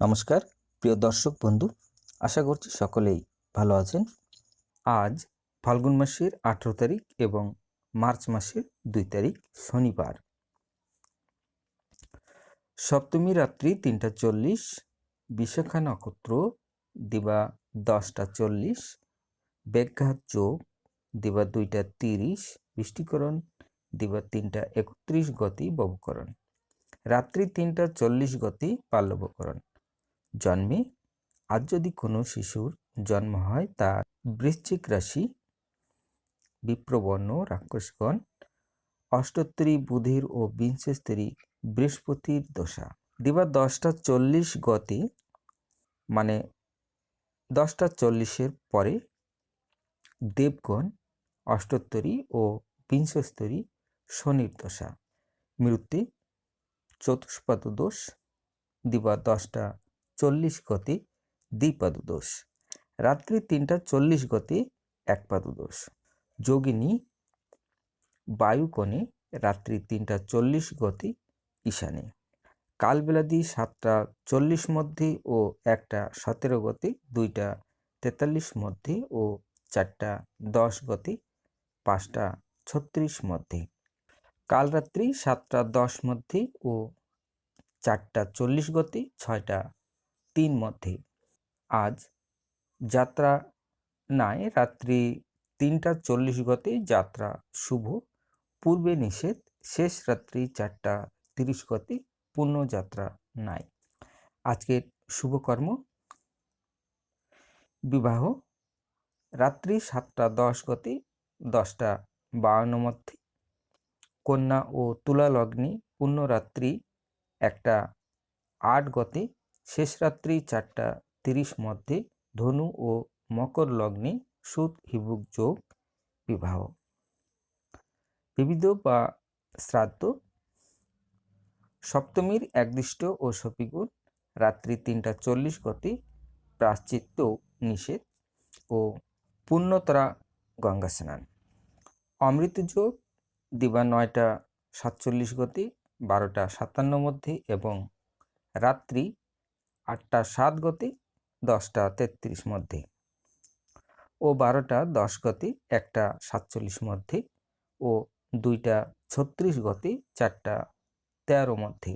নমস্কার প্রিয় দর্শক বন্ধু, আশা করছি সকলেই ভালো আছেন। আজ ফাল্গুন মাসের 18 তারিখ এবং মার্চ মাসের 2 তারিখ শনিবার। সপ্তমী রাত্রি 3:40, বিশাখা নক্ষত্র দিবা 10:40, ব্যাঘাত যোগ দিবা 2:30, বৃষ্টিকরণ দিবা 3:31 গতি ববকরণ, রাত্রি 3:40 গতি পাল্লবকরণ। জন্মে আজ যদি কোনো শিশুর জন্ম হয় তার বৃশ্চিক রাশি, বিপ্রবর্ণ রাক্ষসগণ, অষ্টোত্তরী বুধের ও বিংশস্তরী বৃহস্পতির দশা। দিবা 10:40 গতি মানে 10:40 পরে দেবগণ, অষ্টোত্তরী ও বিংশস্তরী শনির দশা। মৃত্যু চতুষ্পাদ দোষ দিবা 10:40 গতি দ্বিপাদ দোষ, রাত্রি 3:40 গতি একপাদ দোষ। যোগিনী বায়ুকোণে, রাত্রি 3:40 গতি ঈশানে। কালবেলাদি 7:40 মধ্যে ও 1:17 গতি, 2:43 মধ্যে ও 4:10 গতি, 5:36 মধ্যে। কালরাত্রি 7:10 মধ্যে ও 4:40 গতি, 6:03 মধ্যে। আজ যাত্রা নাই, রাত্রি 3:40 গতি যাত্রা শুভ, পূর্বে নিষেধ, শেষ রাত্রি 4:30 গতি পূর্ণ যাত্রা নাই। আজকের শুভকর্ম বিবাহ, রাত্রি 7:10 গতি 10:52 মধ্যে। কন্যা ও তুলা লগ্নে পূর্ণ রাত্রি 1:08 গতি, শেষ রাত্রি 4:30 মধ্যে। ধনু ও মকর লগ্নে সুদ হিবুক যোগ বিবাহ। বিবিধ বা শ্রাদ্ধ, সপ্তমীর একদিষ্ট ও সপিগুণ, রাত্রি 3:40 গতি প্রাশ্চিত্য নিষেধ ও পুণ্যতরা গঙ্গা স্নান। অমৃত যোগ দিবা 9:47 গতি 12:57 মধ্যে এবং রাত্রি 8:07 গতি 10:33 মধ্যে ও 12:10 গতি 1:47 মধ্যে ও 2:36 গতি 4:13 মধ্যে।